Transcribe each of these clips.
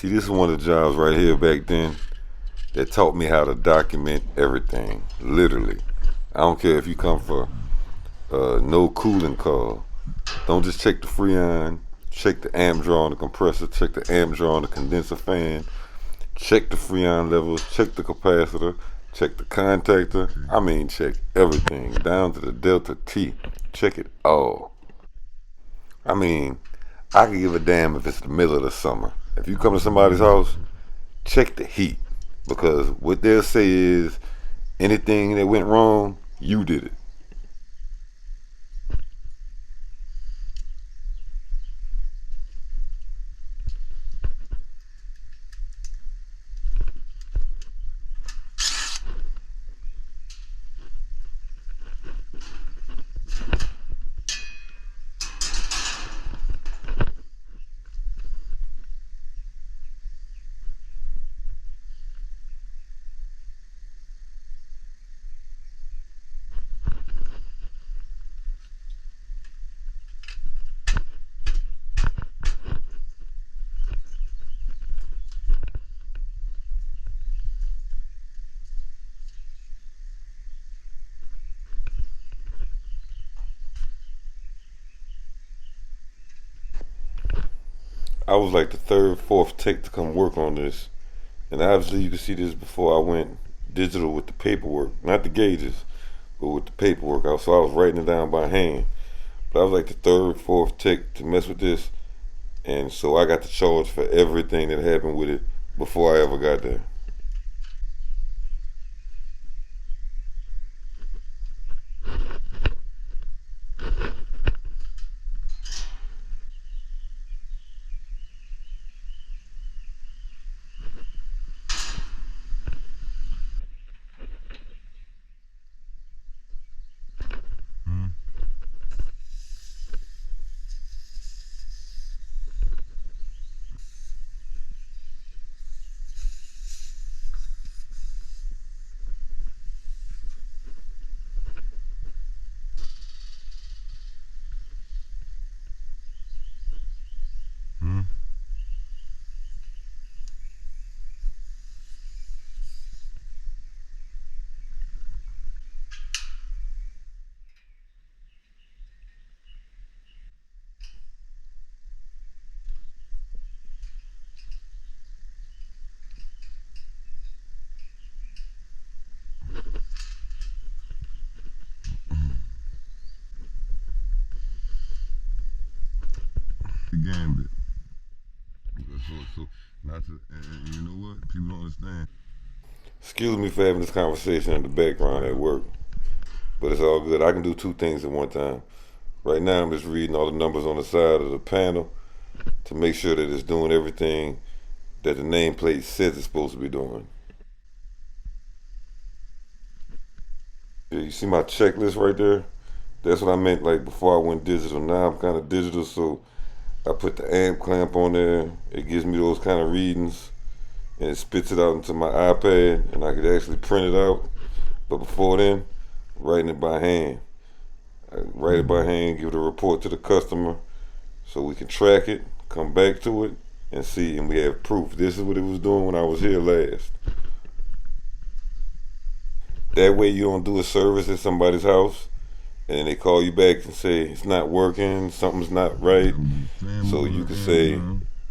See, this is one of the jobs right here back then that taught me how to document everything, literally. I don't care if you come for no cooling call. Don't just check the freon, check the amp draw on the compressor, check the amp draw on the condenser fan, check the freon levels, check the capacitor, check the contactor. I mean, check everything down to the delta T. Check it all. I mean, I can give a damn if it's the middle of the summer. If you come to somebody's house, check the heat because what they'll say is anything that went wrong, you did it. I was like the third, fourth take to come work on this, and obviously you can see this before I went digital with the paperwork, not the gauges, but with the paperwork. So I was writing it down by hand. But I was like the third, fourth take to mess with this, and so I got the charge for everything that happened with it before I ever got there. The gambit. So not to, and you know what? People don't understand. Excuse me for having this conversation in the background at work, but it's all good. I can do two things at one time. Right now, I'm just reading all the numbers on the side of the panel to make sure that it's doing everything that the nameplate says it's supposed to be doing. Yeah, you see my checklist right there? That's what I meant like before I went digital. Now I'm kind of digital, so I put the amp clamp on there. It gives me those kind of readings and it spits it out into my iPad and I could actually print it out. But before then, writing it by hand. I write it by hand, give the report to the customer so we can track it, come back to it, and see, and we have proof. This is what it was doing when I was here last. That way you don't do a service at somebody's house and then they call you back and say it's not working, something's not right. So you can say,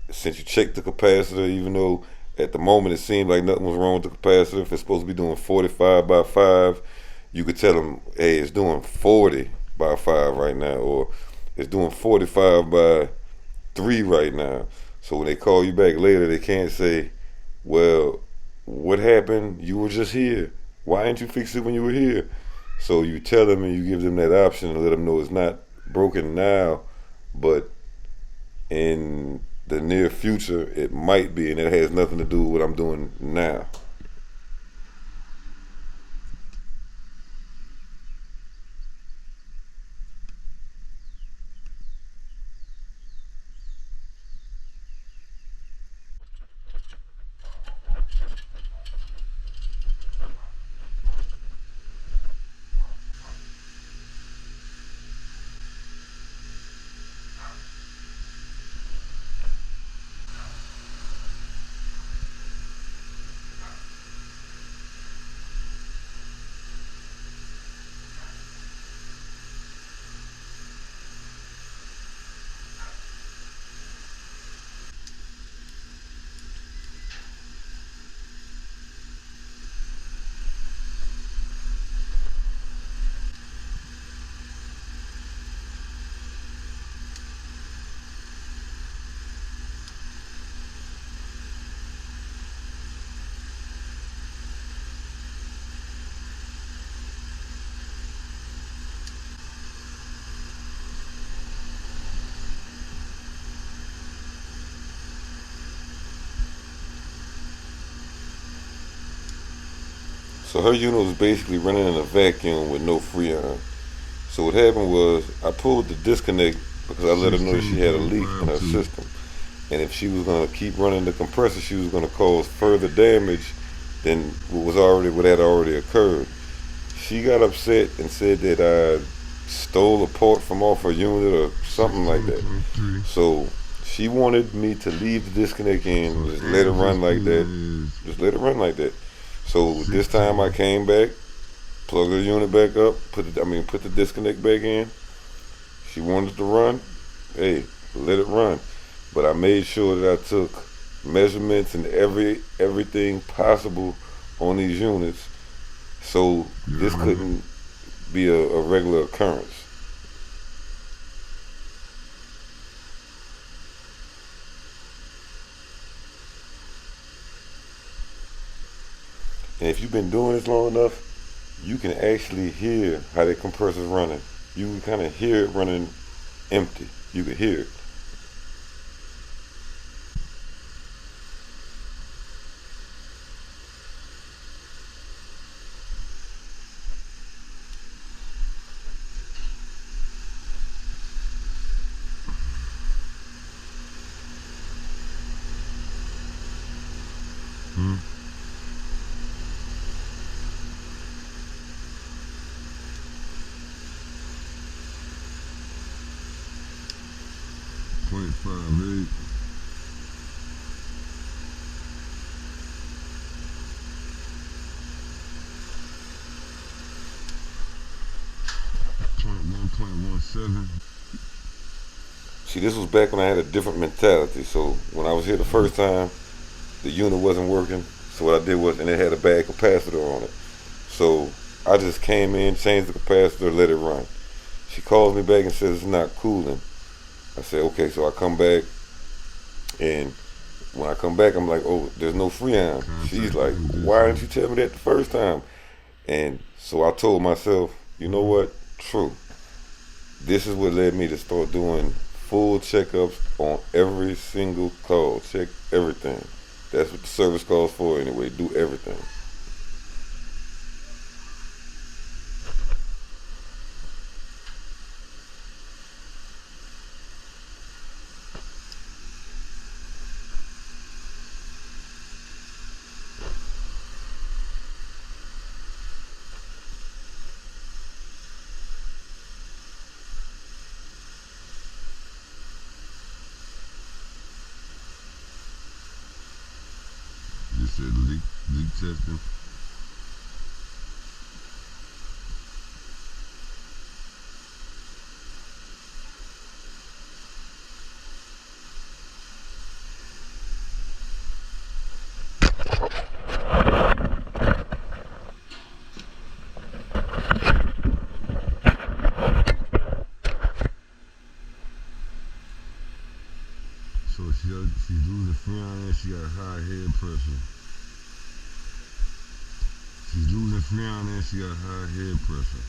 since you checked the capacitor, even though at the moment it seemed like nothing was wrong with the capacitor, if it's supposed to be doing 45 by 5, you could tell them, hey, it's doing 40 by 5 right now, or it's doing 45 by 3 right now. So when they call you back later, they can't say, well, what happened? You were just here. Why didn't you fix it when you were here? So you tell them and you give them that option and let them know it's not broken now, but in the near future it might be, and it has nothing to do with what I'm doing now. So her unit was basically running in a vacuum with no freon. So what happened was I pulled the disconnect because I let her know that she had a leak in her system. And if she was going to keep running the compressor, she was going to cause further damage than what had already occurred. She got upset and said that I stole a part from off her unit or something like that. So she wanted me to leave the disconnect in and just let it run like that. Just let it run like that. So this time I came back, plugged the unit back up, put the disconnect back in. She wanted to run. Hey, let it run. But I made sure that I took measurements and everything possible on these units, so this couldn't be a regular occurrence. And if you've been doing this long enough, you can actually hear how the compressor's running. You can kind of hear it running empty. You can hear it. Hmm? 0.58. Point 1.17. See, this was back when I had a different mentality. So when I was here the first time, the unit wasn't working. So what I did was, and it had a bad capacitor on it. So I just came in, changed the capacitor, let it run. She calls me back and says it's not cooling. I said, okay, so I come back, and when I come back, I'm like, oh, there's no freon. She's like, why didn't you tell me that the first time? And so I told myself, you know what? True. This is what led me to start doing full checkups on every single call. Check everything. That's what the service calls for anyway. Do everything. You said leak testing. So she's losing freon and she got high head pressure. She's losing freon and she got high head pressure.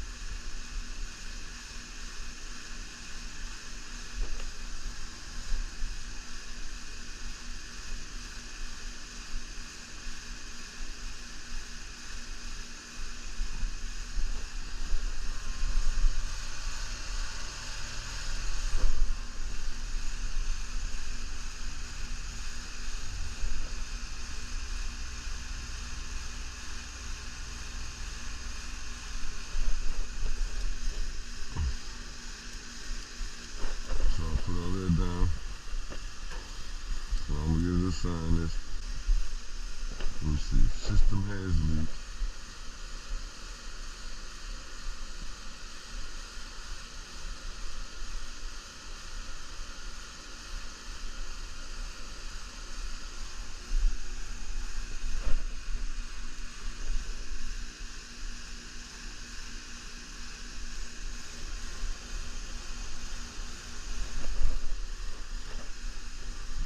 So I put all that down. So I'm gonna give it a sign this. Let me see. System has leak.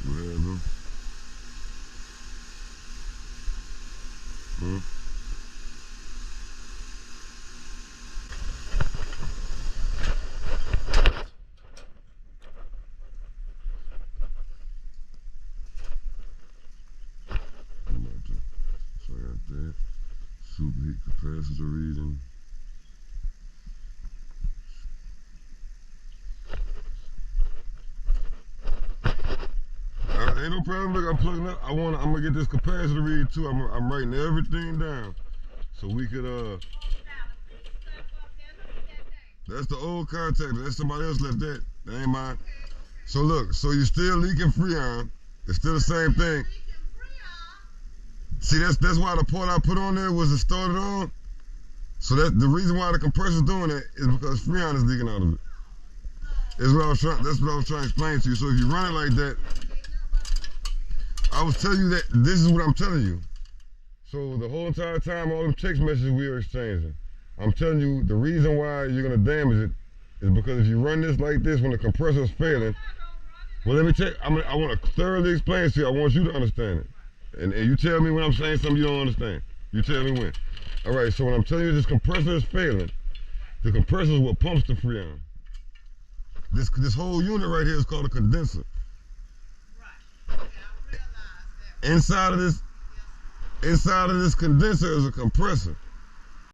Whatever. Hmm? Superheat capacitor reading. Ain't no problem. Look, I'm plugging up. I'm gonna get this capacitor read too. I'm writing everything down so we could That's the old contactor. That's somebody else left that. That ain't mine. So look, so you're still leaking Freon. It's still the same thing. See, that's why the part I put on there was to start it on. So that the reason why the compressor's doing that is because Freon is leaking out of it. That's what I was trying to explain to you. So if you run it like that, I was telling you that this is what I'm telling you. So the whole entire time, all them text messages we were exchanging, I'm telling you the reason why you're gonna damage it is because if you run this like this when the compressor is failing, well, let me tell you, I want to thoroughly explain it to you. I want you to understand it. And you tell me when I'm saying something you don't understand. You tell me when. All right, so when I'm telling you this compressor is failing, the compressor is what pumps the Freon. This whole unit right here is called a condenser. Right. Okay, I realize that. Inside of this condenser is a compressor.